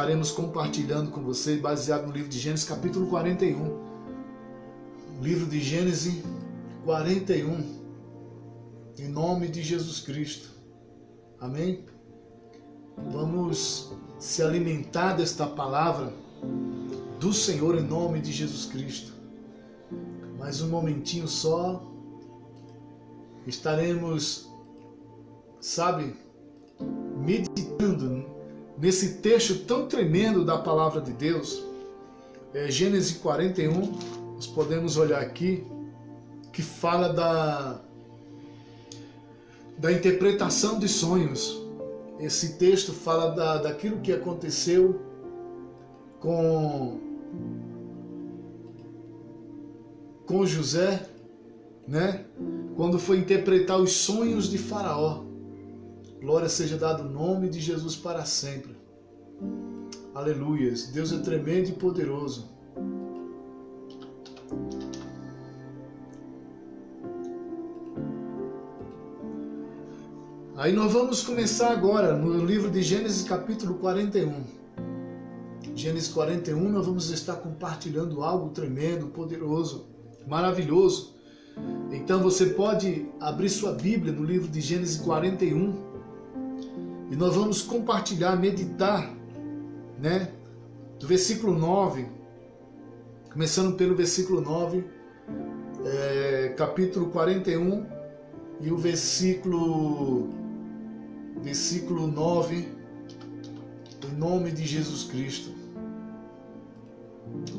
estaremos compartilhando com vocês, baseado no livro de Gênesis, capítulo 41. Livro de Gênesis 41, em nome de Jesus Cristo. Amém? Vamos se alimentar desta palavra do Senhor em nome de Jesus Cristo. Mais um momentinho só, estaremos, meditando nesse texto tão tremendo da palavra de Deus. Gênesis 41, nós podemos olhar aqui, que fala da interpretação de sonhos. Esse texto fala daquilo que aconteceu com José, né? Quando foi interpretar os sonhos de Faraó. Glória seja dado o nome de Jesus para sempre. Aleluias. Deus é tremendo e poderoso. Aí nós vamos começar agora no livro de Gênesis capítulo 41. Gênesis 41, nós vamos estar compartilhando algo tremendo, poderoso, maravilhoso. Então você pode abrir sua Bíblia no livro de Gênesis 41 e nós vamos compartilhar, meditar, né? Do versículo 9, começando pelo versículo 9, capítulo 41 e o versículo 9, em nome de Jesus Cristo.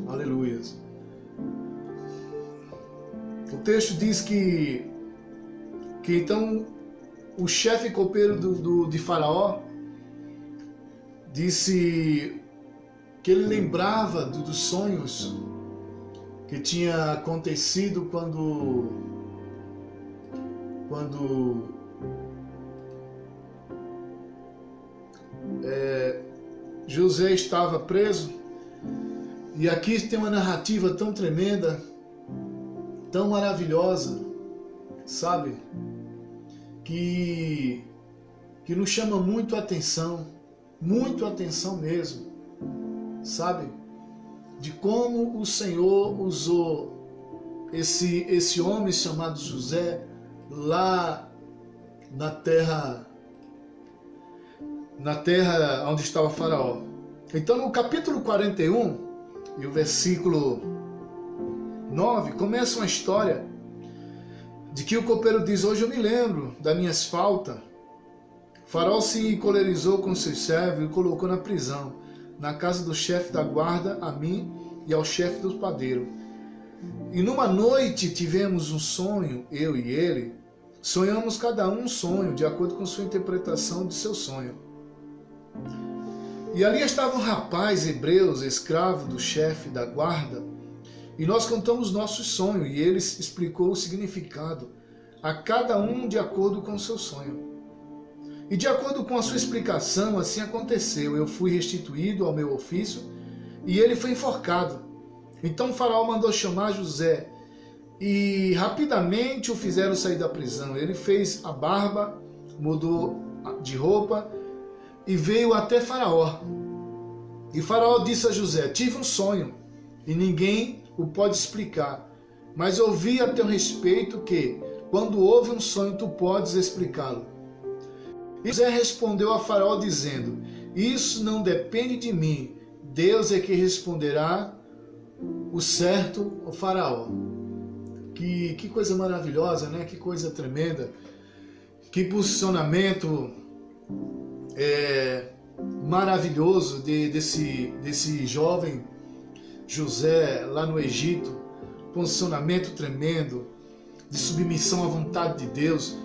Aleluias. O texto diz que então o chefe copeiro de Faraó disse que ele lembrava dos sonhos que tinha acontecido quando José estava preso. E aqui tem uma narrativa tão tremenda, tão maravilhosa, que nos chama muito a atenção mesmo, de como o Senhor usou esse homem chamado José lá na terra onde estava Faraó. Então no capítulo 41 e o versículo 9 começa uma história de que o copeiro diz: hoje eu me lembro das minhas faltas. Faraó se encolerizou com seus servos e colocou na prisão, na casa do chefe da guarda, a mim e ao chefe do padeiro. E numa noite tivemos um sonho, eu e ele. Sonhamos cada um sonho, de acordo com sua interpretação de seu sonho. E ali estava um rapaz hebreu, escravo do chefe da guarda, e nós contamos nosso sonho, e ele explicou o significado a cada um de acordo com o seu sonho. E de acordo com a sua explicação, assim aconteceu. Eu fui restituído ao meu ofício, e ele foi enforcado. Então o faraó mandou chamar José, e rapidamente o fizeram sair da prisão. Ele fez a barba, mudou de roupa, e veio até Faraó. E Faraó disse a José: tive um sonho, e ninguém o pode explicar, mas ouvi a teu respeito que, quando houve um sonho, tu podes explicá-lo. E José respondeu a Faraó dizendo: isso não depende de mim, Deus é que responderá o certo ao Faraó. Que coisa maravilhosa, né? Que coisa tremenda, que posicionamento maravilhoso desse jovem José lá no Egito. Posicionamento tremendo de submissão à vontade de Deus,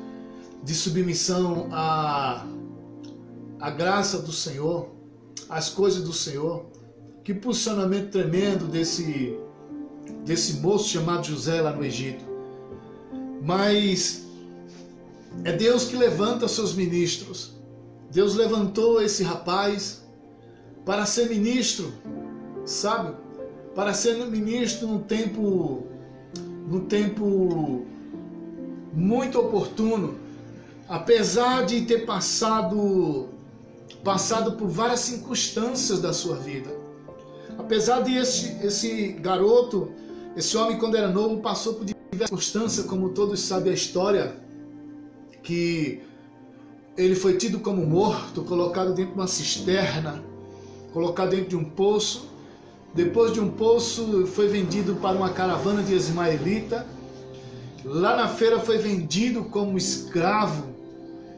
de submissão à graça do Senhor, às coisas do Senhor. Que posicionamento tremendo desse moço chamado José lá no Egito. Mas é Deus que levanta seus ministros. Deus levantou esse rapaz para ser ministro, para ser ministro num tempo muito oportuno. Apesar de ter passado passado por várias circunstâncias da sua vida. Apesar de esse garoto, esse homem quando era novo, passou por diversas circunstâncias, como todos sabem a história, que ele foi tido como morto, colocado dentro de uma cisterna, colocado dentro de um poço. Depois de um poço, foi vendido para uma caravana de ismaelita. Lá na feira foi vendido como escravo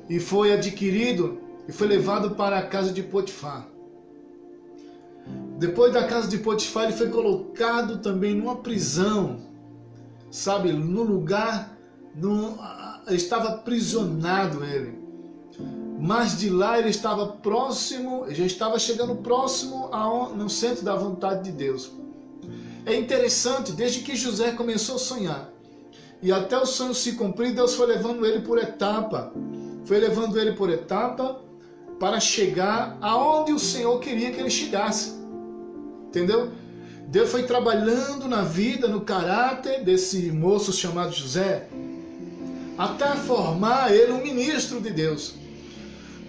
e foi adquirido e foi levado para a casa de Potifar. Depois da casa de Potifar, ele foi colocado também numa prisão, sabe, no lugar, estava aprisionado ele. Mas de lá ele estava próximo, já estava chegando próximo no centro da vontade de Deus. É interessante, desde que José começou a sonhar e até o sonho se cumprir, Deus foi levando ele por etapa. Foi levando ele por etapa para chegar aonde o Senhor queria que ele chegasse. Entendeu? Deus foi trabalhando na vida, no caráter desse moço chamado José, até formar ele um ministro de Deus.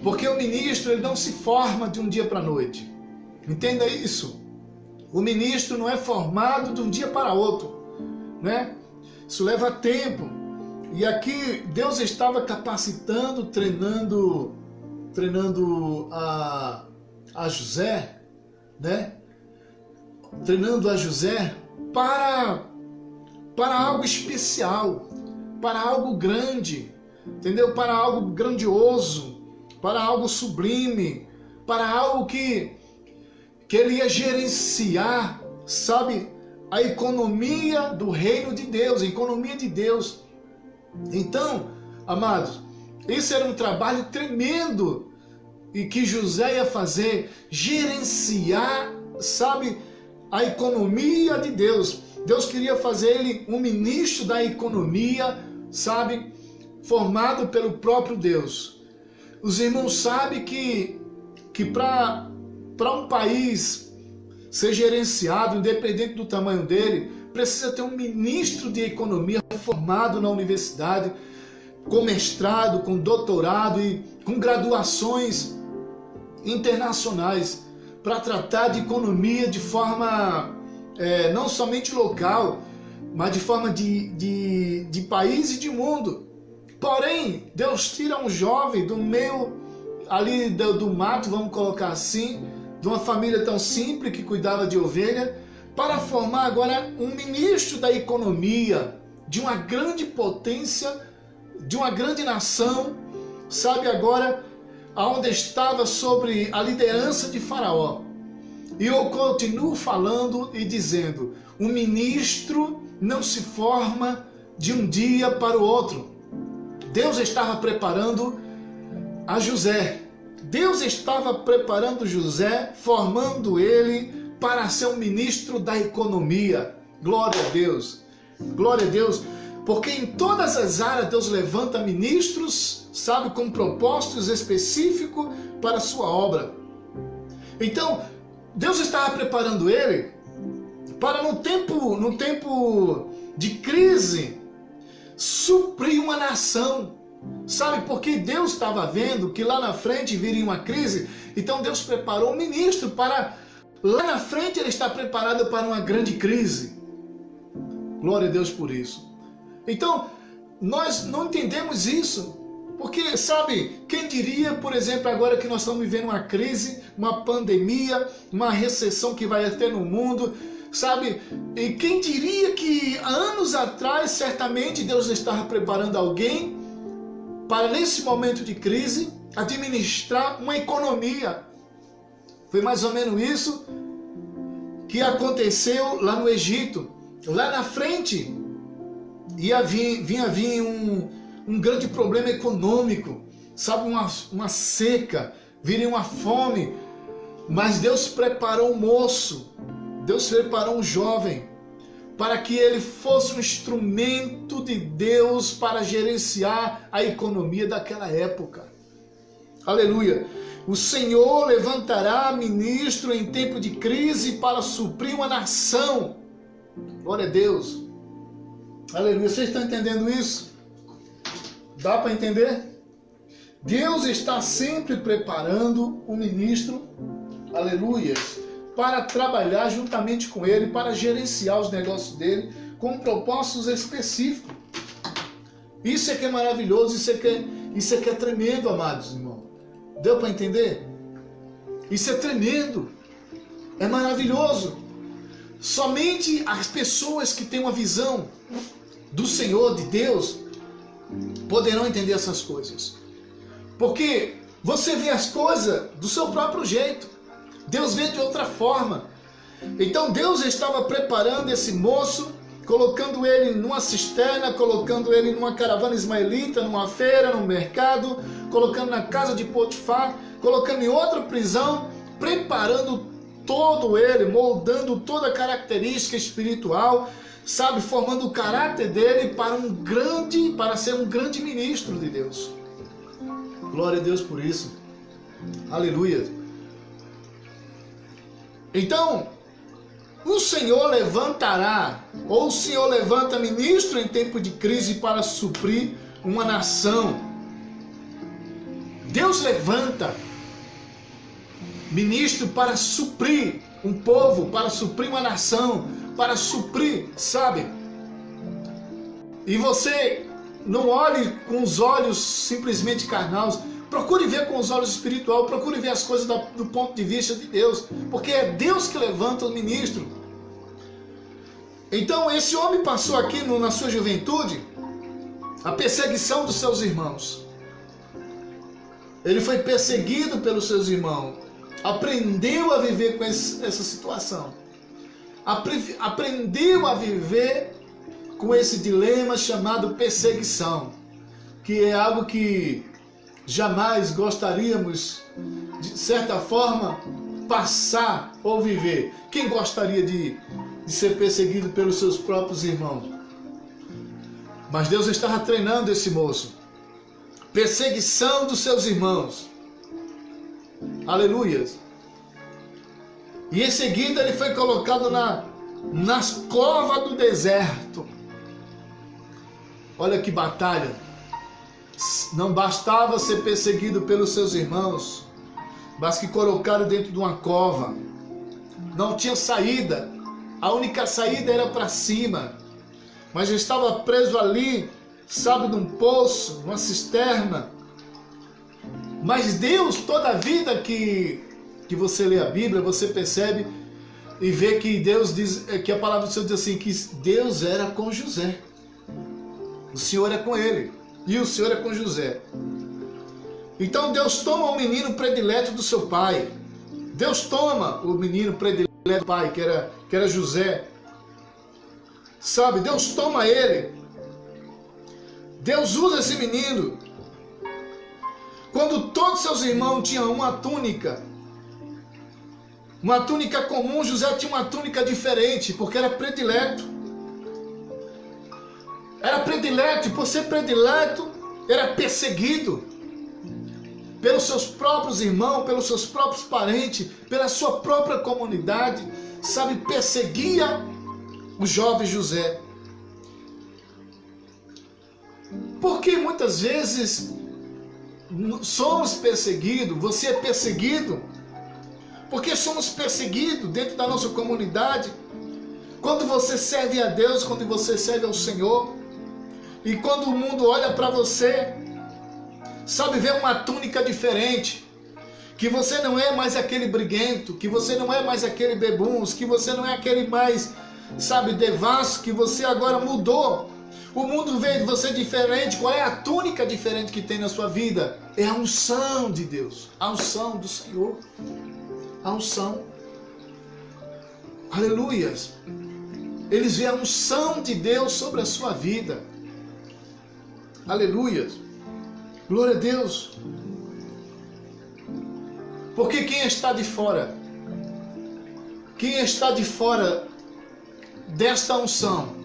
Porque o ministro, ele não se forma de um dia para a noite. Entenda isso. O ministro não é formado de um dia para outro, né? Isso leva tempo. E aqui Deus estava capacitando, treinando a José, né? Treinando a José para algo especial, para algo grande, entendeu? Para algo grandioso, para algo sublime, para algo que ele ia gerenciar, sabe? A economia do reino de Deus, a economia de Deus. Então, amados, esse era um trabalho tremendo e que José ia fazer, gerenciar, sabe, a economia de Deus. Deus queria fazer ele um ministro da economia, sabe, formado pelo próprio Deus. Os irmãos sabem que para um país ser gerenciado, independente do tamanho dele, precisa ter um ministro de economia formado na universidade, com mestrado, com doutorado e com graduações internacionais, para tratar de economia de forma não somente local, mas de forma de país e de mundo. Porém, Deus tira um jovem do meio ali do mato, vamos colocar assim, de uma família tão simples que cuidava de ovelha, para formar agora um ministro da economia de uma grande potência, de uma grande nação, sabe, agora aonde estava sobre a liderança de Faraó. E eu continuo falando e dizendo, um ministro não se forma de um dia para o outro. Deus estava preparando a José. Deus estava preparando José, formando ele para ser um ministro da economia. Glória a Deus. Glória a Deus. Porque em todas as áreas Deus levanta ministros, sabe, com propósitos específicos para a sua obra. Então, Deus estava preparando ele para no tempo de crise suprir uma nação. Sabe, porque Deus estava vendo que lá na frente viria uma crise, então Deus preparou um ministro para lá na frente ele está preparado para uma grande crise. Glória a Deus por isso. Então, nós não entendemos isso, porque, sabe, quem diria, por exemplo, agora que nós estamos vivendo uma crise, uma pandemia, uma recessão que vai ter no mundo, sabe, e quem diria que há anos atrás, certamente, Deus estava preparando alguém para, nesse momento de crise, administrar uma economia. Foi mais ou menos isso que aconteceu lá no Egito. Lá na frente ia vir um grande problema econômico, sabe, uma seca, viria uma fome, mas Deus preparou um moço, Deus preparou um jovem, para que ele fosse um instrumento de Deus para gerenciar a economia daquela época. Aleluia! O Senhor levantará ministro em tempo de crise para suprir uma nação. Glória a Deus! Aleluia! Vocês estão entendendo isso? Dá para entender? Deus está sempre preparando o ministro, aleluias, para trabalhar juntamente com ele, para gerenciar os negócios dele com propósitos específicos. Isso é que é maravilhoso, isso é que é tremendo, amados irmãos. Deu para entender? Isso é tremendo, é maravilhoso. Somente as pessoas que têm uma visão do Senhor, de Deus, poderão entender essas coisas. Porque você vê as coisas do seu próprio jeito. Deus vê de outra forma. Então Deus estava preparando esse moço, colocando ele numa cisterna, colocando ele numa caravana ismaelita, numa feira, no mercado, colocando na casa de Potifar, colocando em outra prisão, preparando todo ele, moldando toda a característica espiritual, sabe, formando o caráter dele para ser um grande ministro de Deus. Glória a Deus por isso. Aleluia. Então, o Senhor levantará, ou o Senhor levanta ministro em tempo de crise para suprir uma nação. Deus levanta ministro para suprir um povo, para suprir uma nação, para suprir, sabe? E você não olhe com os olhos simplesmente carnais, procure ver com os olhos espirituais, procure ver as coisas do ponto de vista de Deus, porque é Deus que levanta o ministro. Então esse homem passou aqui na sua juventude a perseguição dos seus irmãos. Ele foi perseguido pelos seus irmãos, aprendeu a viver com essa situação, aprendeu a viver com esse dilema chamado perseguição, que é algo que jamais gostaríamos, de certa forma, passar ou viver. Quem gostaria de ser perseguido pelos seus próprios irmãos? Mas Deus estava treinando esse moço. Perseguição dos seus irmãos. Aleluias. E em seguida ele foi colocado nas covas do deserto. Olha que batalha. Não bastava ser perseguido pelos seus irmãos, mas que colocaram dentro de uma cova. Não tinha saída. A única saída era para cima. Mas eu estava preso ali, sabe, num poço, numa cisterna. Mas Deus, toda a vida que você lê a Bíblia, você percebe e vê que Deus diz, que a palavra do Senhor diz assim, que Deus era com José. O Senhor é com ele. E o Senhor é com José. Então Deus toma o menino predileto do seu pai. Deus toma o menino predileto do pai, que era José. Sabe, Deus toma ele. Deus usa esse menino. Quando todos seus irmãos tinham uma túnica comum, José tinha uma túnica diferente, porque era predileto. Era predileto, e por ser predileto, era perseguido pelos seus próprios irmãos, pelos seus próprios parentes, pela sua própria comunidade, sabe, perseguia o jovem José. Porque muitas vezes somos perseguidos, você é perseguido, porque somos perseguidos dentro da nossa comunidade, quando você serve a Deus, quando você serve ao Senhor, e quando o mundo olha para você, sabe, vê uma túnica diferente, que você não é mais aquele briguento, que você não é mais aquele bebuns, que você não é aquele mais, sabe, devasso, que você agora mudou. O mundo vê você diferente. Qual é a túnica diferente que tem na sua vida? É a unção de Deus, a unção do Senhor, a unção. Aleluias. Eles veem a unção de Deus sobre a sua vida. Aleluias. Glória a Deus. Porque quem está de fora? Quem está de fora desta unção?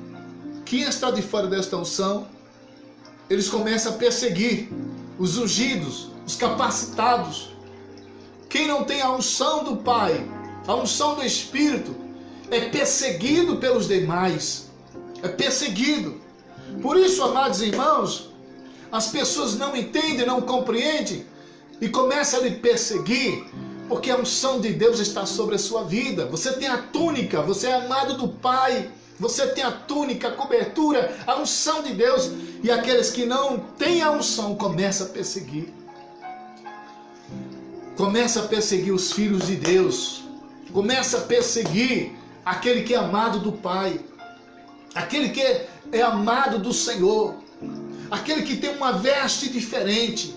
Quem está de fora desta unção? Eles começam a perseguir os ungidos, os capacitados. Quem não tem a unção do Pai, a unção do Espírito, é perseguido pelos demais. É perseguido. Por isso, amados irmãos, as pessoas não entendem, não compreendem e começam a lhe perseguir, porque a unção de Deus está sobre a sua vida. Você tem a túnica, você é amado do Pai, você tem a túnica, a cobertura, a unção de Deus, e aqueles que não têm a unção começam a perseguir. Começa a perseguir os filhos de Deus, começa a perseguir aquele que é amado do Pai, aquele que é amado do Senhor, aquele que tem uma veste diferente,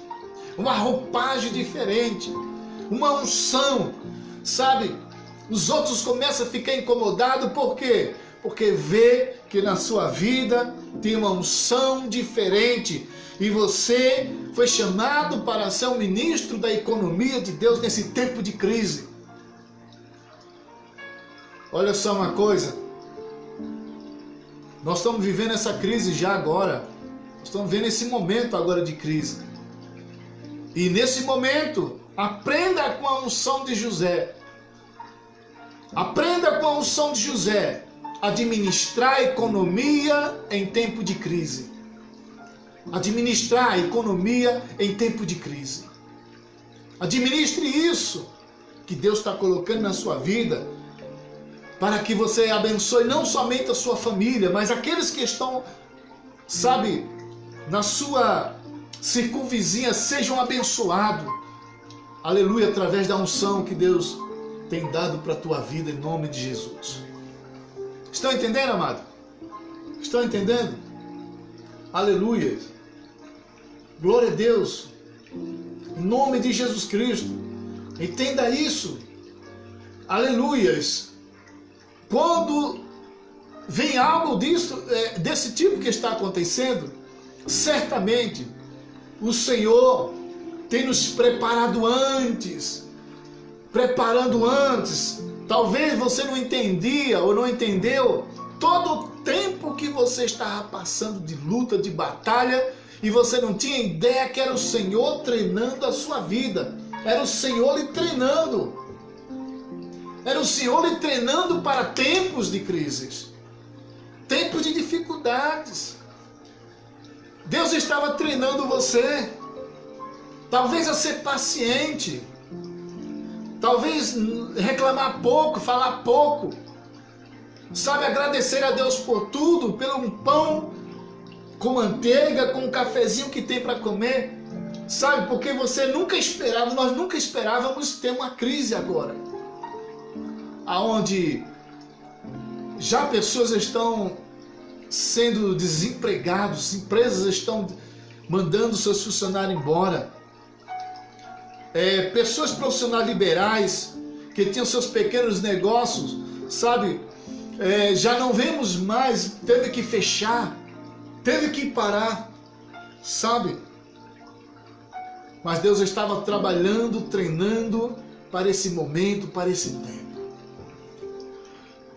uma roupagem diferente, uma unção, sabe? Os outros começam a ficar incomodados, por quê? Porque vê que na sua vida tem uma unção diferente e você foi chamado para ser um ministro da economia de Deus nesse tempo de crise. Olha só uma coisa, nós estamos vivendo essa crise já agora, nós estamos vivendo esse momento agora de crise. E nesse momento, aprenda com a unção de José. Aprenda com a unção de José a administrar a economia em tempo de crise. Administrar a economia em tempo de crise. Administre isso que Deus está colocando na sua vida, para que você abençoe não somente a sua família, mas aqueles que estão, sabe, na sua circunvizinha sejam abençoados. Aleluia, através da unção que Deus tem dado para a tua vida em nome de Jesus. Estão entendendo, amado? Estão entendendo? Aleluia. Glória a Deus. Em nome de Jesus Cristo. Entenda isso. Aleluias. Quando vem algo desse tipo que está acontecendo, certamente o Senhor tem nos preparado antes. Preparando antes. Talvez você não entendia ou não entendeu todo o tempo que você estava passando de luta, de batalha, e você não tinha ideia que era o Senhor treinando a sua vida. Era o Senhor lhe treinando. Era o Senhor lhe treinando para tempos de crises, tempos de dificuldades. Deus estava treinando você, talvez a ser paciente, talvez reclamar pouco, falar pouco, sabe, agradecer a Deus por tudo, pelo um pão com manteiga, com um cafezinho que tem para comer, sabe, porque você nunca esperava, nós nunca esperávamos ter uma crise agora, aonde já pessoas estão sendo desempregados, empresas estão mandando seus funcionários embora, pessoas profissionais liberais que tinham seus pequenos negócios, sabe, já não vemos mais, teve que fechar, teve que parar, sabe, mas Deus estava trabalhando, treinando para esse momento, para esse tempo.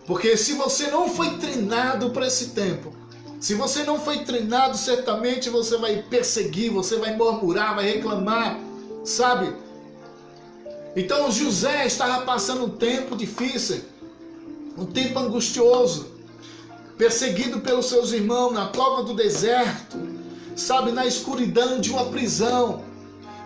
Porque se você não foi treinado para esse tempo, se você não foi treinado, certamente você vai perseguir, você vai murmurar, vai reclamar, sabe? Então José estava passando um tempo difícil, um tempo angustioso, perseguido pelos seus irmãos na cova do deserto, sabe, na escuridão de uma prisão.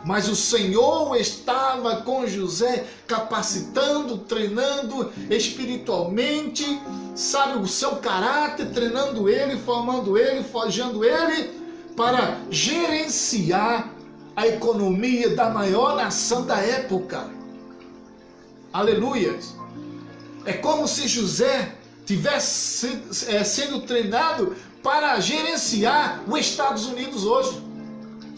Mas o Senhor estava com José, capacitando, treinando espiritualmente, sabe, o seu caráter, treinando ele, formando ele, forjando ele, para gerenciar a economia da maior nação da época. Aleluia! É como se José tivesse sendo treinado para gerenciar os Estados Unidos hoje.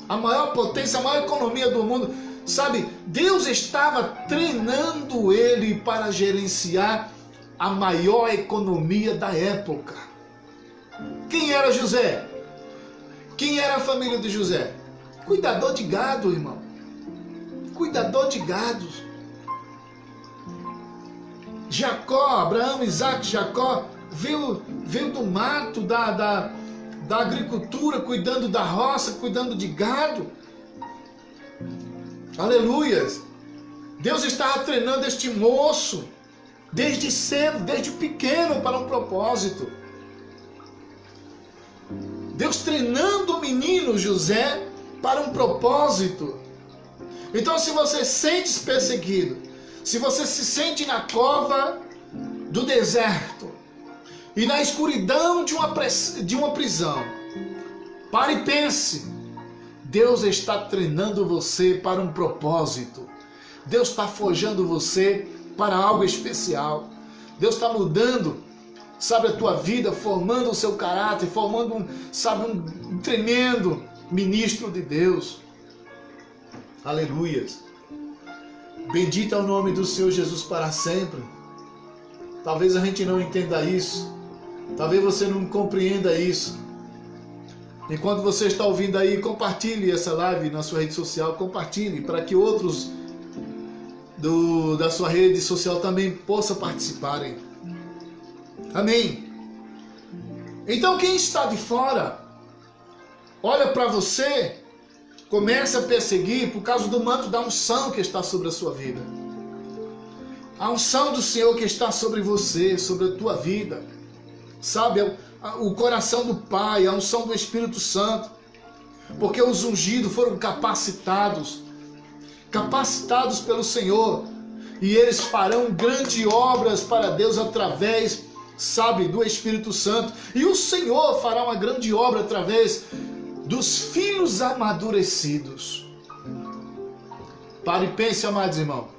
A maior potência, a maior economia do mundo, sabe? Deus estava treinando ele para gerenciar a maior economia da época. Quem era José? Quem era a família de José? Cuidador de gado, irmão. Cuidador de gado. Jacó, Abraão, Isaac, Jacó, veio do mato, da agricultura, cuidando da roça, cuidando de gado. Aleluias! Deus estava treinando este moço desde cedo, desde pequeno, para um propósito. Deus treinando o menino José para um propósito. Então, se você se sente perseguido, se você se sente na cova do deserto e na escuridão de uma prisão, pare e pense. Deus está treinando você para um propósito. Deus está forjando você para algo especial. Deus está mudando, sabe, a tua vida, formando o seu caráter, formando um tremendo ministro de Deus. Aleluias. Bendito é o nome do Senhor Jesus para sempre. Talvez a gente não entenda isso. Talvez você não compreenda isso. Enquanto você está ouvindo aí, compartilhe essa live na sua rede social. Compartilhe para que outros da sua rede social também possam participarem. Amém. Então quem está de fora, olha para você, começa a perseguir por causa do manto da unção que está sobre a sua vida. A unção do Senhor que está sobre você, sobre a tua vida. Sabe, o coração do Pai, a unção do Espírito Santo. Porque os ungidos foram capacitados pelo Senhor. E eles farão grandes obras para Deus através, sabe, do Espírito Santo. E o Senhor fará uma grande obra através dos filhos amadurecidos. Pare e pense, amados irmãos.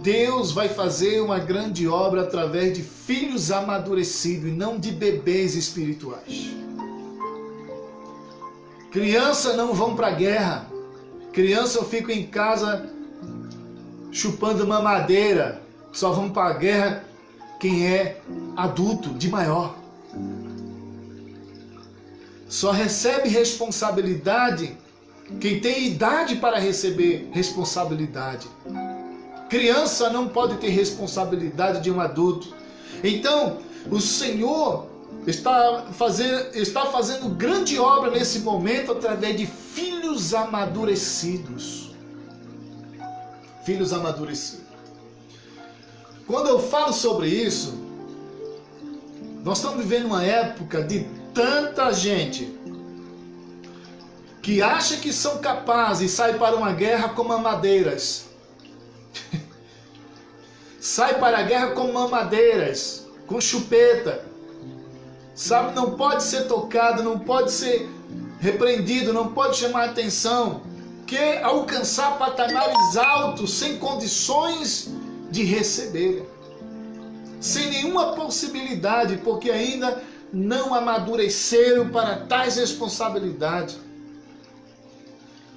Deus vai fazer uma grande obra através de filhos amadurecidos e não de bebês espirituais. Crianças não vão para a guerra. Crianças ficam em casa chupando mamadeira. Só vão para a guerra quem é adulto, de maior. Só recebe responsabilidade quem tem idade para receber responsabilidade. Criança não pode ter responsabilidade de um adulto. Então, o Senhor está fazendo grande obra nesse momento através de filhos amadurecidos. Filhos amadurecidos. Quando eu falo sobre isso, nós estamos vivendo uma época de tanta gente que acha que são capazes e sai para uma guerra com mamadeiras. Sai para a guerra com mamadeiras, com chupeta. Sabe, não pode ser tocado, não pode ser repreendido, não pode chamar atenção. Quer alcançar patamares altos sem condições de receber. Sem nenhuma possibilidade, porque ainda não amadureceram para tais responsabilidades.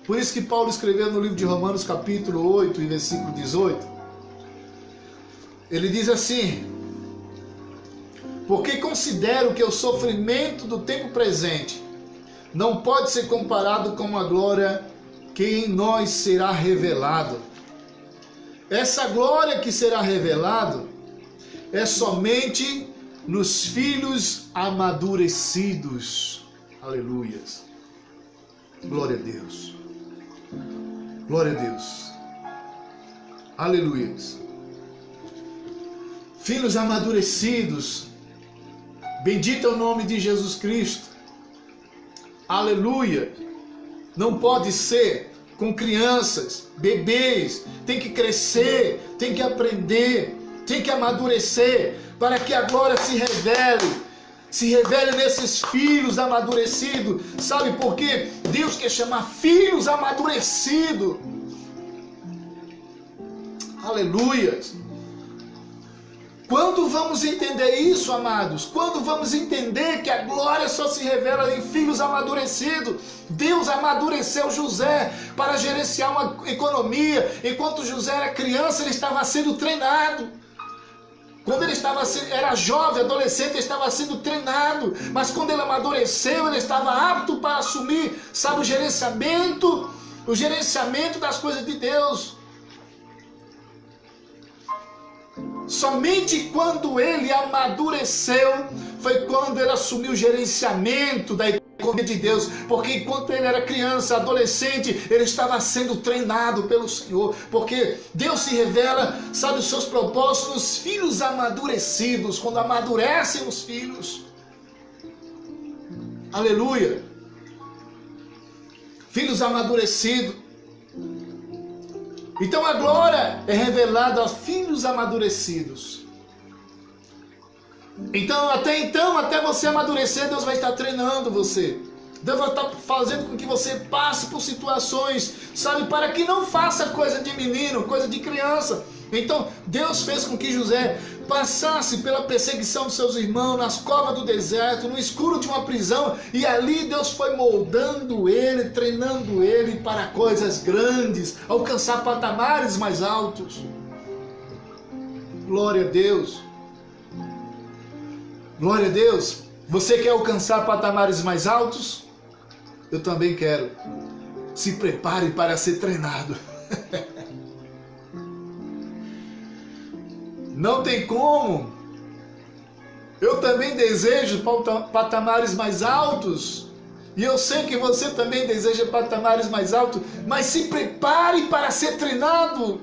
Por isso que Paulo escreveu no livro de Romanos capítulo 8 e versículo 18. Ele diz assim: porque considero que o sofrimento do tempo presente não pode ser comparado com a glória que em nós será revelado. Essa glória que será revelado é somente nos filhos amadurecidos. Aleluias. Glória a Deus. Glória a Deus. Aleluias. Filhos amadurecidos. Bendito é o nome de Jesus Cristo. Aleluia. Não pode ser com crianças, bebês. Tem que crescer, tem que aprender, tem que amadurecer para que a glória se revele nesses filhos amadurecidos. Sabe por quê? Deus quer chamar filhos amadurecidos. Aleluia. Quando vamos entender isso, amados? Quando vamos entender que a glória só se revela em filhos amadurecidos? Deus amadureceu José para gerenciar uma economia. Enquanto José era criança, ele estava sendo treinado. Quando ele era jovem, adolescente, ele estava sendo treinado. Mas quando ele amadureceu, ele estava apto para assumir, sabe, o gerenciamento das coisas de Deus. Somente quando ele amadureceu foi quando ele assumiu o gerenciamento da economia de Deus, porque enquanto ele era criança, adolescente, ele estava sendo treinado pelo Senhor, porque Deus se revela, sabe, os seus propósitos nos filhos amadurecidos, quando amadurecem os filhos. Aleluia. Filhos amadurecidos. Então a glória é revelada aos filhos amadurecidos. Então, até você amadurecer, Deus vai estar treinando você. Deus vai estar fazendo com que você passe por situações, sabe, para que não faça coisa de menino, coisa de criança. Então, Deus fez com que José passasse pela perseguição dos seus irmãos, nas covas do deserto, no escuro de uma prisão, e ali Deus foi moldando ele, treinando ele para coisas grandes, alcançar patamares mais altos. Glória a Deus. Glória a Deus. Você quer alcançar patamares mais altos? Eu também quero. Se prepare para ser treinado. Não tem como. Eu também desejo patamares mais altos. E eu sei que você também deseja patamares mais altos. Mas se prepare para ser treinado.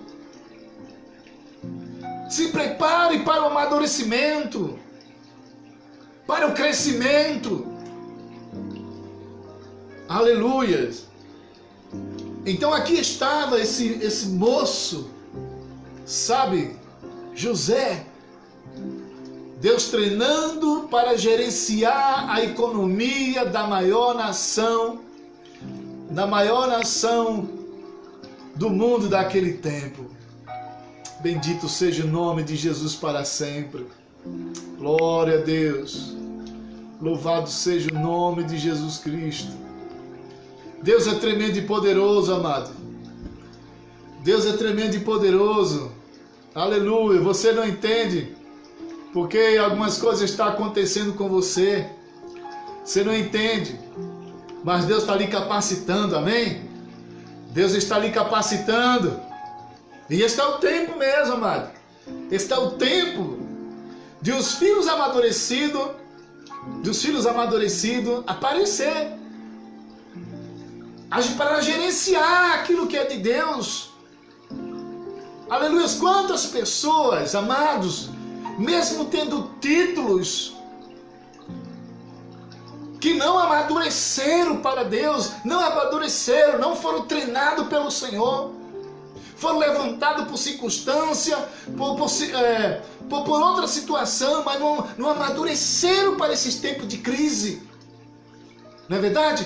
Se prepare para o amadurecimento. Para o crescimento. Aleluia. Então aqui estava esse moço, sabe, José, Deus treinando para gerenciar a economia da maior nação do mundo daquele tempo. Bendito seja o nome de Jesus para sempre. Glória a Deus. Louvado seja o nome de Jesus Cristo. Deus é tremendo e poderoso, amado. Deus é tremendo e poderoso. Aleluia. Você não entende porque algumas coisas estão acontecendo com você. Você não entende. Mas Deus está lhe capacitando, amém? Deus está lhe capacitando. E este é o tempo mesmo, amado. Este é o tempo de os filhos amadurecidos aparecer. Para gerenciar aquilo que é de Deus. Aleluia. Quantas pessoas, amados, mesmo tendo títulos, que não amadureceram para Deus, não foram treinados pelo Senhor, foram levantados por circunstância, por outra situação, mas não amadureceram para esses tempos de crise. Não é verdade?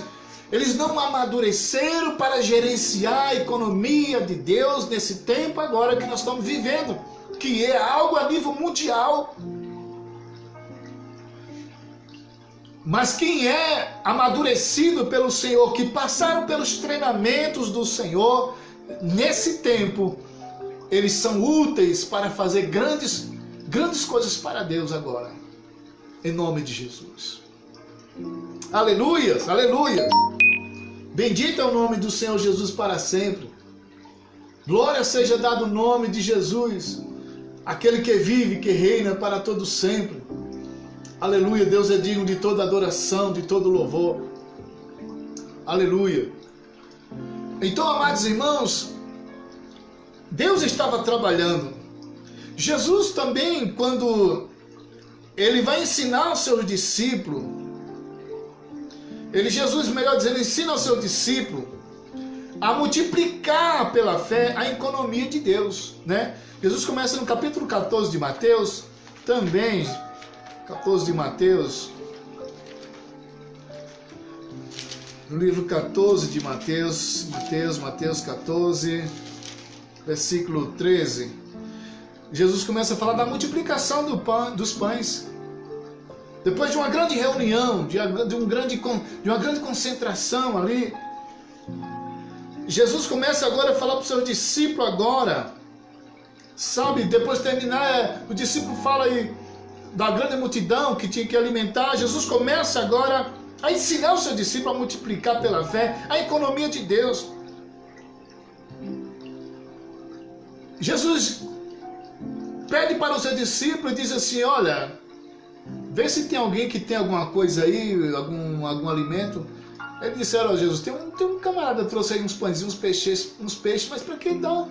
Eles não amadureceram para gerenciar a economia de Deus nesse tempo agora que nós estamos vivendo, que é algo a nível mundial. Mas quem é amadurecido pelo Senhor, que passaram pelos treinamentos do Senhor, nesse tempo, eles são úteis para fazer grandes coisas para Deus agora. Em nome de Jesus. Aleluia, aleluia. Bendito é o nome do Senhor Jesus para sempre. Glória seja dado o nome de Jesus, aquele que vive, que reina para todo sempre. Aleluia, Deus é digno de toda adoração, de todo louvor. Aleluia. Então, amados irmãos, Deus estava trabalhando. Jesus também, quando ele vai ensinar aos seus discípulos, Jesus, melhor dizendo, ensina ao seu discípulo a multiplicar pela fé a economia de Deus, né? Jesus começa no capítulo 14 de Mateus, também, 14 de Mateus, no livro 14 de Mateus 14, versículo 13, Jesus começa a falar da multiplicação dos pães. Depois de uma grande reunião, de uma grande concentração ali, Jesus começa agora a falar para os seus discípulos agora, sabe, depois de terminar, o discípulo fala aí da grande multidão que tinha que alimentar. Jesus começa agora a ensinar o seu discípulo a multiplicar pela fé a economia de Deus. Jesus pede para o seu discípulo e diz assim: olha, vê se tem alguém que tem alguma coisa aí, algum alimento. Eles disseram: ó, Jesus, tem um camarada que trouxe aí uns pãezinhos, uns peixes, mas para que dá?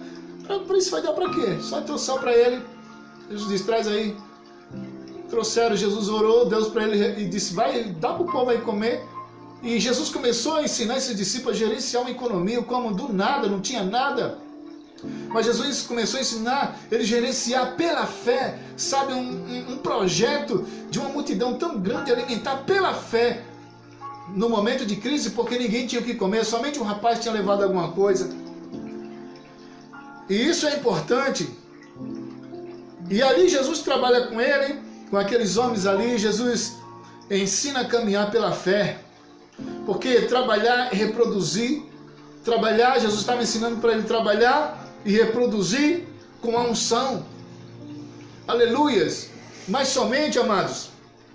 Para isso vai dar para quê? Só trouxer para ele. Jesus disse: traz aí. Trouxeram, Jesus orou, Deus para ele e disse: vai, dá para o povo aí comer. E Jesus começou a ensinar esses discípulos a gerenciar uma economia, como do nada, não tinha nada. Mas Jesus começou a ensinar ele a gerenciar pela fé, sabe, um projeto de uma multidão tão grande, alimentar pela fé, no momento de crise, porque ninguém tinha o que comer, somente um rapaz tinha levado alguma coisa. E isso é importante. E ali Jesus trabalha com ele, com aqueles homens ali, Jesus ensina a caminhar pela fé, porque trabalhar e reproduzir, trabalhar, Jesus estava ensinando para ele trabalhar e reproduzir com a unção. Aleluias! Mas somente, amados,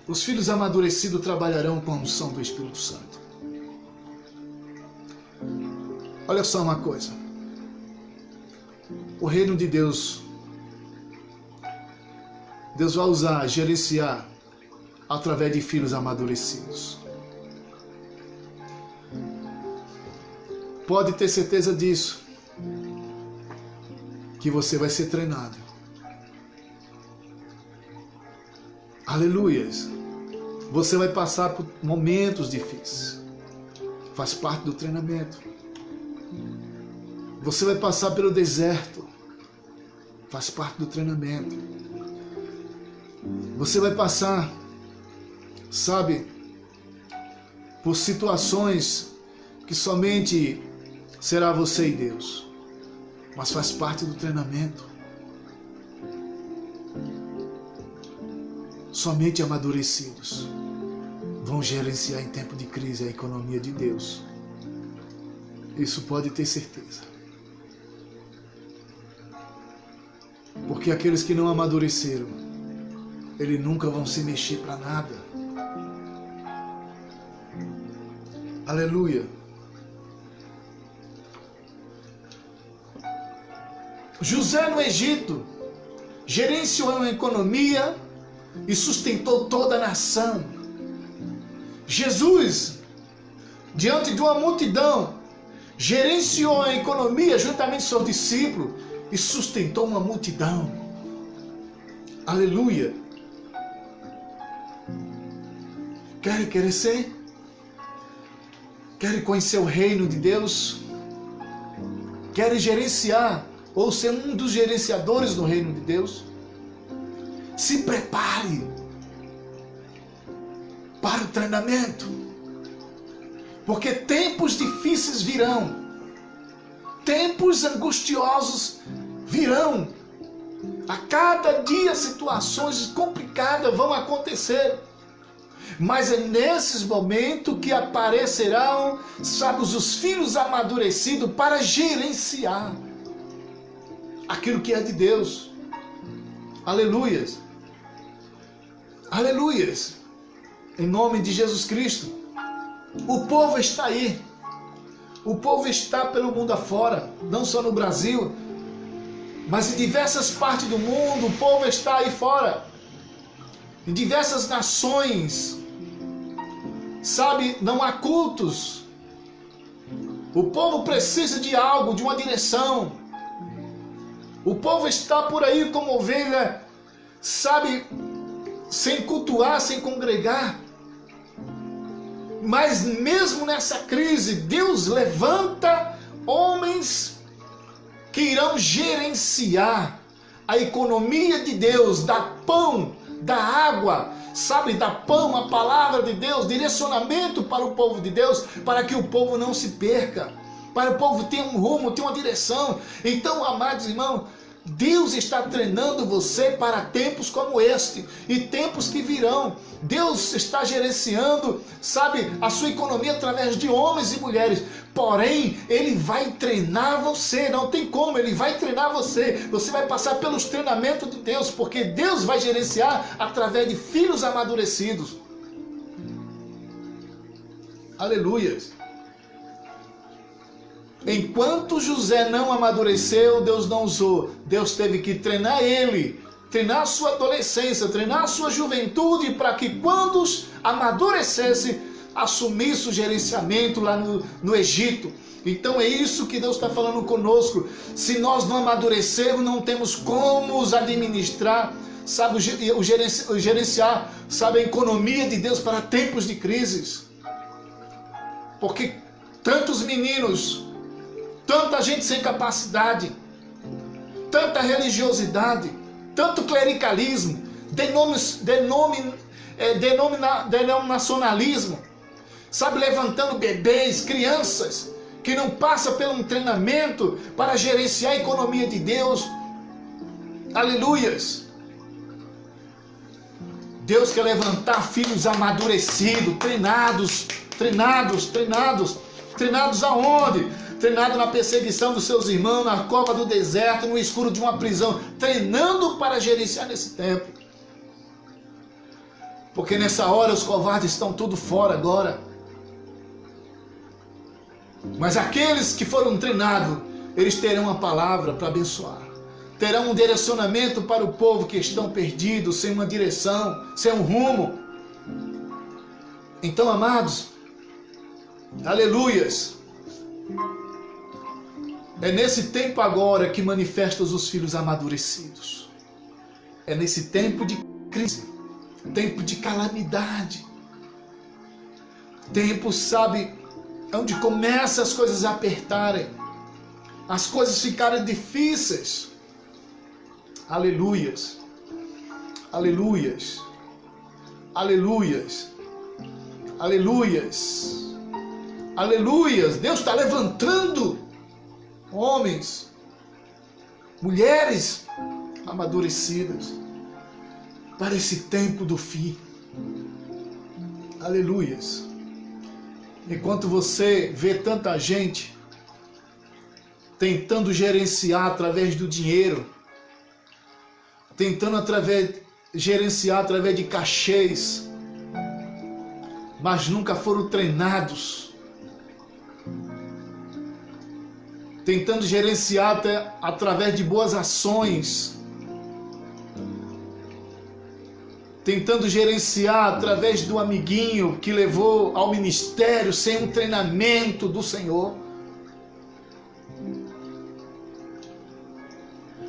os filhos amadurecidos trabalharão com a unção do Espírito Santo. Olha só uma coisa. O reino de Deus, Deus vai usar, gerenciar através de filhos amadurecidos. Pode ter certeza disso, que você vai ser treinado. Aleluias! Você vai passar por momentos difíceis. Faz parte do treinamento. Você vai passar pelo deserto. Faz parte do treinamento. Você vai passar, sabe, por situações que somente será você e Deus. Mas faz parte do treinamento. Somente amadurecidos vão gerenciar em tempo de crise a economia de Deus. Isso pode ter certeza. Porque aqueles que não amadureceram, eles nunca vão se mexer para nada. Aleluia. José no Egito gerenciou uma economia e sustentou toda a nação. Jesus, diante de uma multidão, gerenciou a economia juntamente com seus discípulos e sustentou uma multidão. Aleluia. Querem crescer? Querem conhecer o reino de Deus? Querem gerenciar ou ser um dos gerenciadores do reino de Deus? Se prepare para o treinamento, porque tempos difíceis virão, tempos angustiosos virão. A cada dia situações complicadas vão acontecer, mas é nesses momentos que aparecerão, sabe, os filhos amadurecidos para gerenciar aquilo que é de Deus. Aleluias. Aleluias. Em nome de Jesus Cristo. O povo está aí. O povo está pelo mundo afora. Não só no Brasil, mas em diversas partes do mundo. O povo está aí fora. Em diversas nações. Sabe, não há cultos. O povo precisa de algo, de uma direção. O povo está por aí como ovelha, sabe, sem cultuar, sem congregar. Mas mesmo nessa crise, Deus levanta homens que irão gerenciar a economia de Deus, dar pão, dar água, sabe, dar pão, a palavra de Deus, direcionamento para o povo de Deus, para que o povo não se perca, para o povo ter um rumo, ter uma direção. Então, amados irmãos, Deus está treinando você para tempos como este e tempos que virão. Deus está gerenciando, sabe, a sua economia através de homens e mulheres. Porém, Ele vai treinar você, não tem como, Ele vai treinar você. Você vai passar pelos treinamentos de Deus, porque Deus vai gerenciar através de filhos amadurecidos. Aleluias. Enquanto José não amadureceu, Deus não usou. Deus teve que treinar ele, treinar a sua adolescência, treinar a sua juventude, para que quando amadurecesse, assumisse o gerenciamento lá no Egito. Então é isso que Deus está falando conosco. Se nós não amadurecermos, não temos como os administrar, sabe, o gerenciar, sabe, a economia de Deus para tempos de crises. Porque tantos meninos, tanta gente sem capacidade, tanta religiosidade, tanto clericalismo, denominacionalismo, sabe, levantando bebês, crianças, que não passam por um treinamento para gerenciar a economia de Deus. Aleluias! Deus quer levantar filhos amadurecidos, treinados aonde? Treinado na perseguição dos seus irmãos, na cova do deserto, no escuro de uma prisão, treinando para gerenciar nesse tempo. Porque nessa hora os covardes estão tudo fora agora. Mas aqueles que foram treinados, eles terão uma palavra para abençoar. Terão um direcionamento para o povo que estão perdidos, sem uma direção, sem um rumo. Então, amados, aleluias, é nesse tempo agora que manifestam os filhos amadurecidos. É nesse tempo de crise, tempo de calamidade, tempo, sabe, onde começam as coisas a apertarem, as coisas ficarem difíceis. Aleluias, aleluias, aleluias, aleluias, aleluias. Deus está levantando homens, mulheres amadurecidas para esse tempo do fim. Aleluias. Enquanto você vê tanta gente tentando gerenciar através do dinheiro, tentando gerenciar através de cachês, mas nunca foram treinados, tentando gerenciar através de boas ações, tentando gerenciar através do amiguinho que levou ao ministério sem um treinamento do Senhor.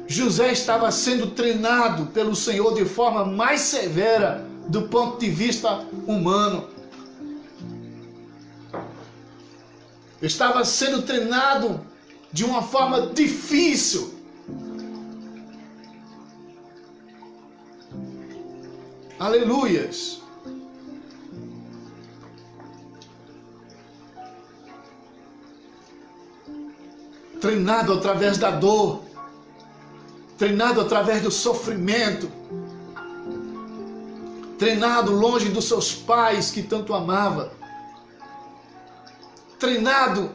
José estava sendo treinado pelo Senhor de forma mais severa do ponto de vista humano. Estava sendo treinado de uma forma difícil. Aleluias. Treinado através da dor, treinado através do sofrimento, treinado longe dos seus pais que tanto amava, treinado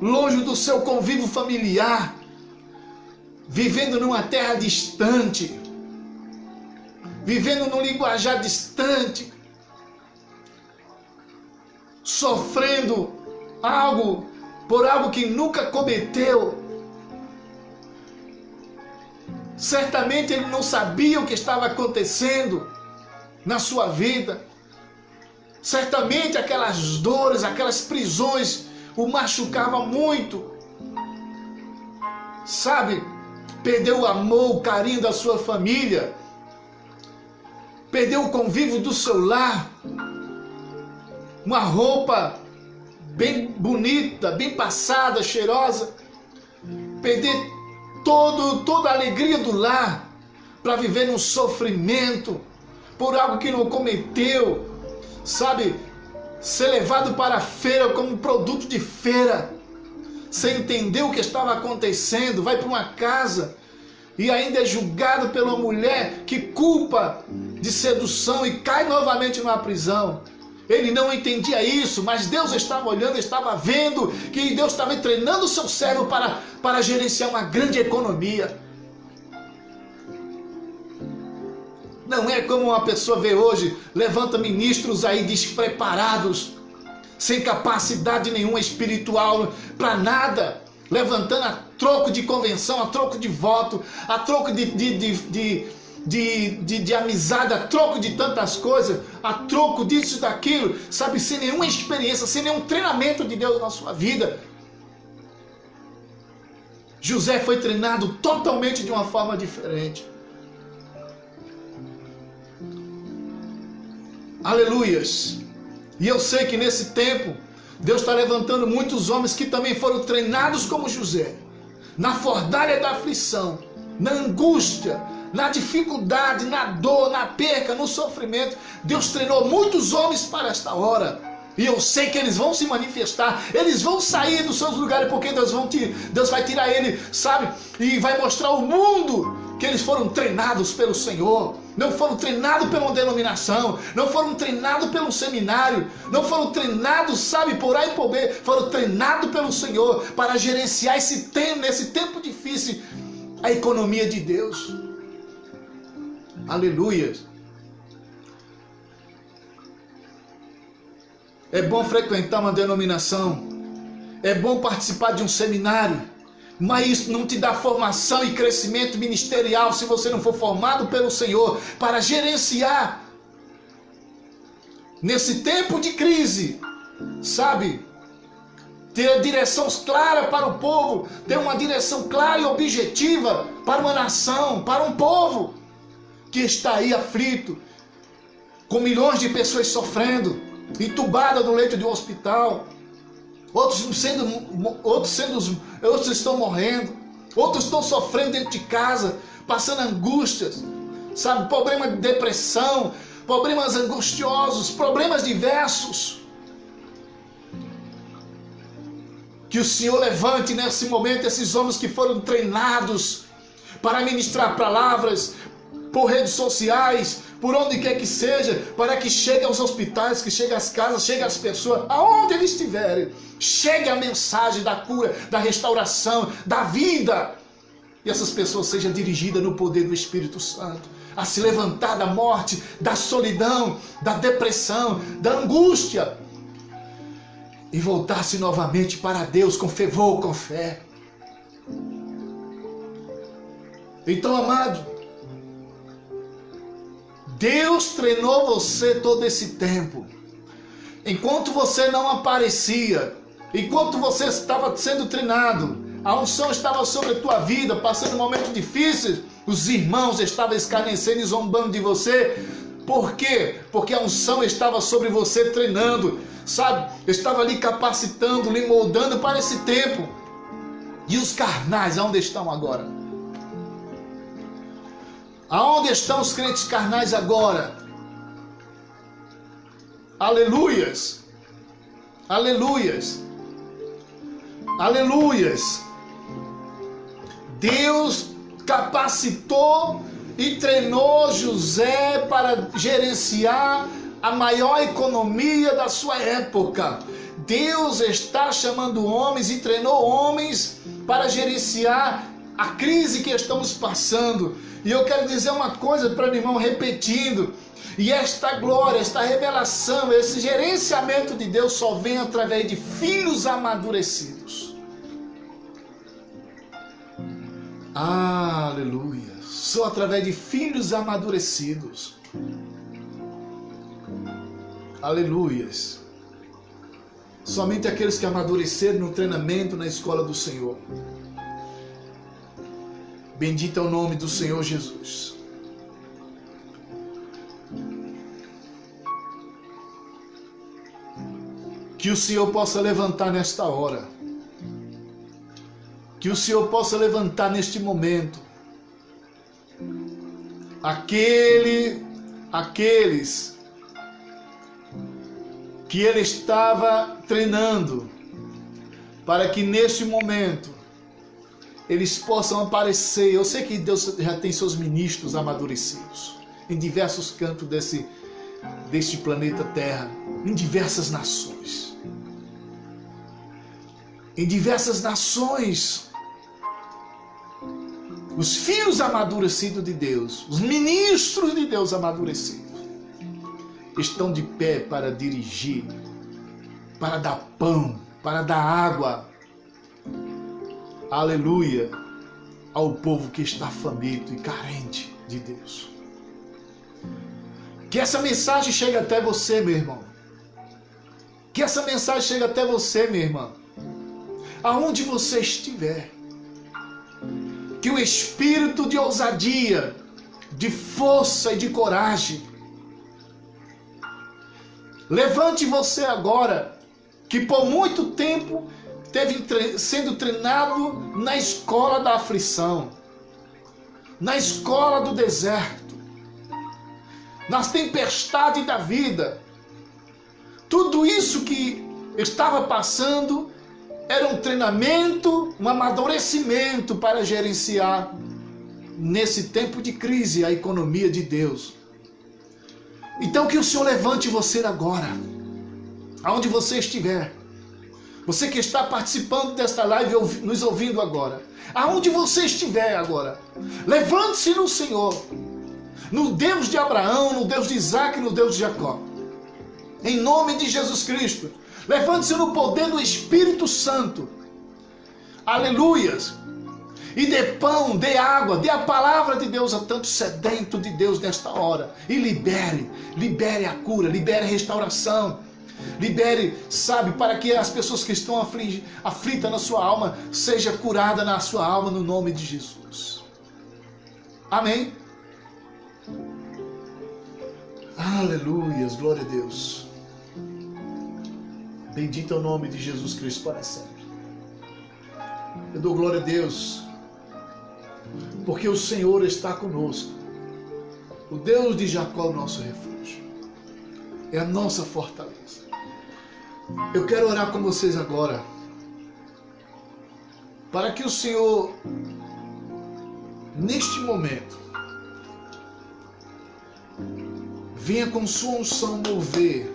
longe do seu convívio familiar, vivendo numa terra distante, vivendo num linguajar distante, sofrendo por algo que nunca cometeu. Certamente ele não sabia o que estava acontecendo na sua vida. Certamente aquelas dores, aquelas prisões o machucavam muito. Sabe, perdeu o amor, o carinho da sua família, perdeu o convívio do seu lar, uma roupa bem bonita, bem passada, cheirosa, perder toda a alegria do lar para viver num sofrimento por algo que não cometeu, sabe, ser levado para a feira como produto de feira, sem entender o que estava acontecendo, vai para uma casa e ainda é julgado pela mulher que culpa de sedução e cai novamente numa prisão. Ele não entendia isso, mas Deus estava olhando, estava vendo que Deus estava treinando o seu servo para gerenciar uma grande economia. Não é como uma pessoa vê hoje, levanta ministros aí despreparados, sem capacidade nenhuma espiritual para nada, levantando a troco de convenção, a troco de voto, a troco de amizade, a troco de tantas coisas, a troco disso e daquilo, sabe, sem nenhuma experiência, sem nenhum treinamento de Deus na sua vida. José foi treinado totalmente de uma forma diferente. Aleluias. E eu sei que nesse tempo Deus está levantando muitos homens que também foram treinados como José, na fornalha da aflição, na angústia, na dificuldade, na dor, na perca, no sofrimento. Deus treinou muitos homens para esta hora. E eu sei que eles vão se manifestar, eles vão sair dos seus lugares, porque Deus vai tirar ele, sabe? E vai mostrar ao mundo que eles foram treinados pelo Senhor. Não foram treinados pela denominação, não foram treinados pelo seminário, não foram treinados, sabe, por A e por B. Foram treinados pelo Senhor para gerenciar nesse tempo difícil, a economia de Deus. Aleluia. É bom frequentar uma denominação, é bom participar de um seminário, mas isso não te dá formação e crescimento ministerial se você não for formado pelo Senhor para gerenciar nesse tempo de crise, sabe? Ter direção clara para o povo, ter uma direção clara e objetiva para uma nação, para um povo que está aí aflito, com milhões de pessoas sofrendo, entubada no leito de um hospital, outros estão morrendo, outros estão sofrendo dentro de casa, passando angústias, sabe, problema de depressão, problemas angustiosos, problemas diversos. Que o Senhor levante nesse momento esses homens que foram treinados para ministrar palavras por redes sociais, por onde quer que seja, para que chegue aos hospitais, que chegue às casas, chegue às pessoas, aonde eles estiverem, chegue a mensagem da cura, da restauração, da vida, e essas pessoas sejam dirigidas no poder do Espírito Santo, a se levantar da morte, da solidão, da depressão, da angústia, e voltar-se novamente para Deus com fervor, com fé. Então, amado, Deus treinou você todo esse tempo. Enquanto você não aparecia, enquanto você estava sendo treinado, a unção estava sobre a tua vida, passando momentos difíceis, os irmãos estavam escarnecendo e zombando de você. Por quê? Porque a unção estava sobre você treinando, sabe? Estava lhe capacitando, lhe moldando para esse tempo. E os carnais, aonde estão agora? Aonde estão os crentes carnais agora? Aleluias! Aleluias! Aleluias! Deus capacitou e treinou José para gerenciar a maior economia da sua época. Deus está chamando homens e treinou homens para gerenciar a crise que estamos passando. E eu quero dizer uma coisa para o irmão, repetindo, e esta glória, esta revelação, esse gerenciamento de Deus só vem através de filhos amadurecidos. Aleluia! Só através de filhos amadurecidos. Aleluias! Somente aqueles que amadureceram no treinamento na escola do Senhor. Bendito é o nome do Senhor Jesus. Que o Senhor possa levantar nesta hora. Que o Senhor possa levantar neste momento aqueles que Ele estava treinando, para que neste momento eles possam aparecer. Eu sei que Deus já tem seus ministros amadurecidos em diversos cantos deste planeta Terra, em diversas nações. Em diversas nações, os filhos amadurecidos de Deus, os ministros de Deus amadurecidos, estão de pé para dirigir, para dar pão, para dar água, aleluia, ao povo que está faminto e carente de Deus. Que essa mensagem chegue até você, meu irmão. Que essa mensagem chegue até você, minha irmã. Aonde você estiver. Que o espírito de ousadia, de força e de coragem levante você agora que por muito tempo teve sendo treinado na escola da aflição, na escola do deserto, nas tempestades da vida. Tudo isso que estava passando era um treinamento, um amadurecimento para gerenciar, nesse tempo de crise, a economia de Deus. Então que o Senhor levante você agora, aonde você estiver. Você que está participando desta live, nos ouvindo agora, aonde você estiver agora, levante-se no Senhor, no Deus de Abraão, no Deus de Isaac, no Deus de Jacó. Em nome de Jesus Cristo, levante-se no poder do Espírito Santo. Aleluias. E dê pão, dê água, dê a palavra de Deus a tanto sedento de Deus nesta hora. E libere a cura, libere a restauração. Libere, sabe, para que as pessoas que estão aflitas na sua alma, seja curada na sua alma no nome de Jesus. Amém? Aleluias, glória a Deus. Bendito é o nome de Jesus Cristo para sempre. Eu dou glória a Deus, porque o Senhor está conosco. O Deus de Jacó é o nosso refúgio, é a nossa fortaleza. Eu quero orar com vocês agora, para que o Senhor, neste momento, venha com sua unção mover.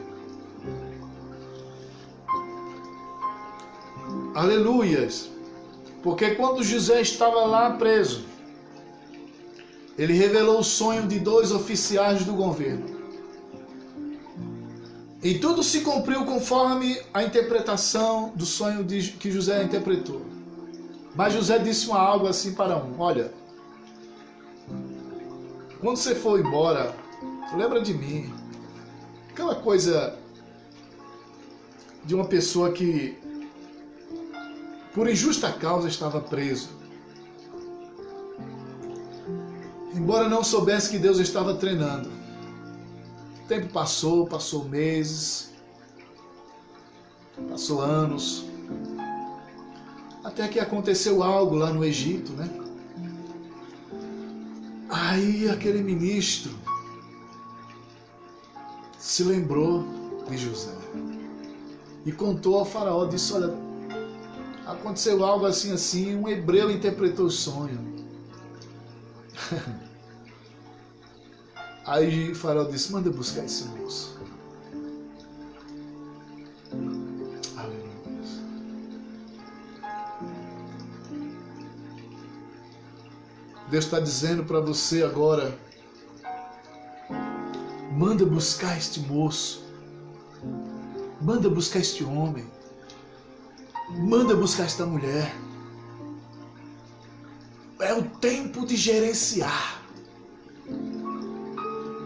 Aleluias. Porque quando José estava lá preso, ele revelou o sonho de 2 oficiais do governo. E tudo se cumpriu conforme a interpretação do sonho que José interpretou. Mas José disse algo assim para um: olha, quando você for embora, lembra de mim. Aquela coisa de uma pessoa que por injusta causa estava preso. Embora não soubesse que Deus estava treinando. O tempo passou meses, passou anos, até que aconteceu algo lá no Egito, né? Aí aquele ministro se lembrou de José e contou ao faraó, disse: olha, aconteceu algo assim, um hebreu interpretou o sonho. Aí o faraó disse: manda buscar esse moço. Aleluia. Deus está dizendo para você agora: manda buscar este moço, manda buscar este homem, manda buscar esta mulher. É o tempo de gerenciar.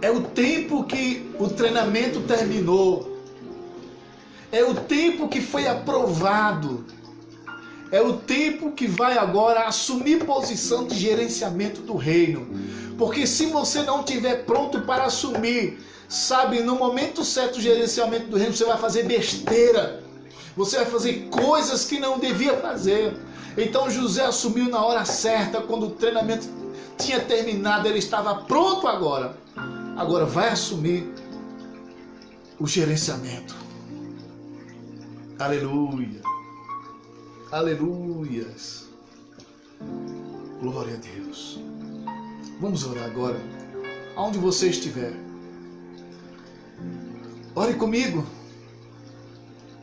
É o tempo que o treinamento terminou. É o tempo que foi aprovado. É o tempo que vai agora assumir posição de gerenciamento do reino. Porque se você não estiver pronto para assumir, sabe, no momento certo o gerenciamento do reino, você vai fazer besteira. Você vai fazer coisas que não devia fazer. Então José assumiu na hora certa, quando o treinamento tinha terminado, ele estava pronto agora. Agora vai assumir o gerenciamento. Aleluia. Aleluias. Glória a Deus. Vamos orar agora. Aonde você estiver, ore comigo.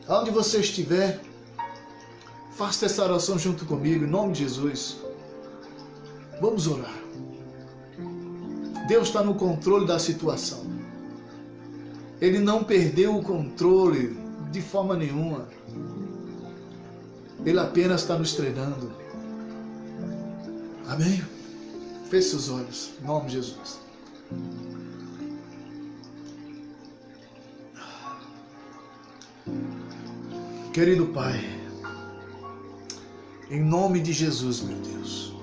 Aonde você estiver, faça essa oração junto comigo, em nome de Jesus. Vamos orar. Deus está no controle da situação. Ele não perdeu o controle de forma nenhuma. Ele apenas está nos treinando. Amém? Feche seus olhos, em nome de Jesus. Querido Pai, em nome de Jesus, meu Deus,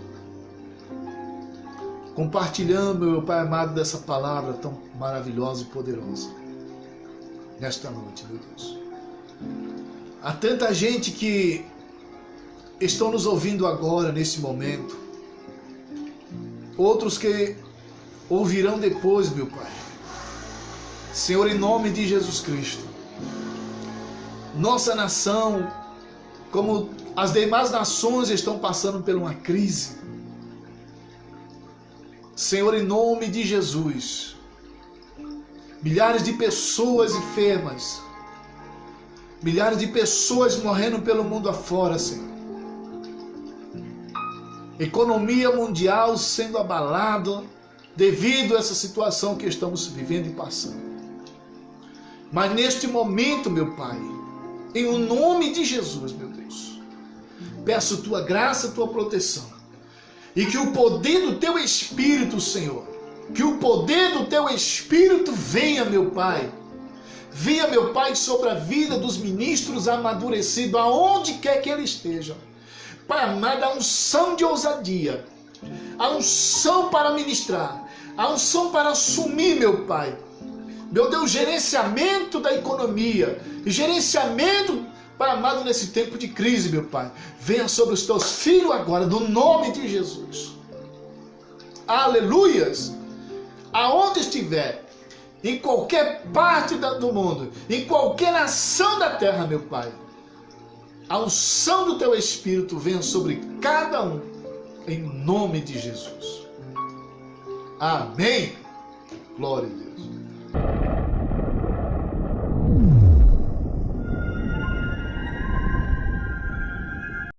compartilhando, meu Pai amado, dessa palavra tão maravilhosa e poderosa, nesta noite, meu Deus. Há tanta gente que estão nos ouvindo agora, nesse momento. Outros que ouvirão depois, meu Pai. Senhor, em nome de Jesus Cristo, nossa nação, como as demais nações, estão passando por uma crise. Senhor, em nome de Jesus, milhares de pessoas enfermas, milhares de pessoas morrendo pelo mundo afora, Senhor. Economia mundial sendo abalada devido a essa situação que estamos vivendo e passando. Mas neste momento, meu Pai, em o nome de Jesus, meu Deus, peço tua graça, tua proteção, e que o poder do teu Espírito, Senhor, que o poder do teu Espírito venha, meu Pai, venha, meu Pai, sobre a vida dos ministros amadurecidos, aonde quer que eles estejam. Pai amado, a unção de ousadia, a unção para ministrar, a unção para assumir, meu Pai, meu Deus, gerenciamento da economia, e gerenciamento, Pai amado, nesse tempo de crise, meu Pai, venha sobre os teus filhos agora, no nome de Jesus. Aleluias! Aonde estiver, em qualquer parte do mundo, em qualquer nação da terra, meu Pai, a unção do teu Espírito venha sobre cada um, em nome de Jesus. Amém. Glória a Deus.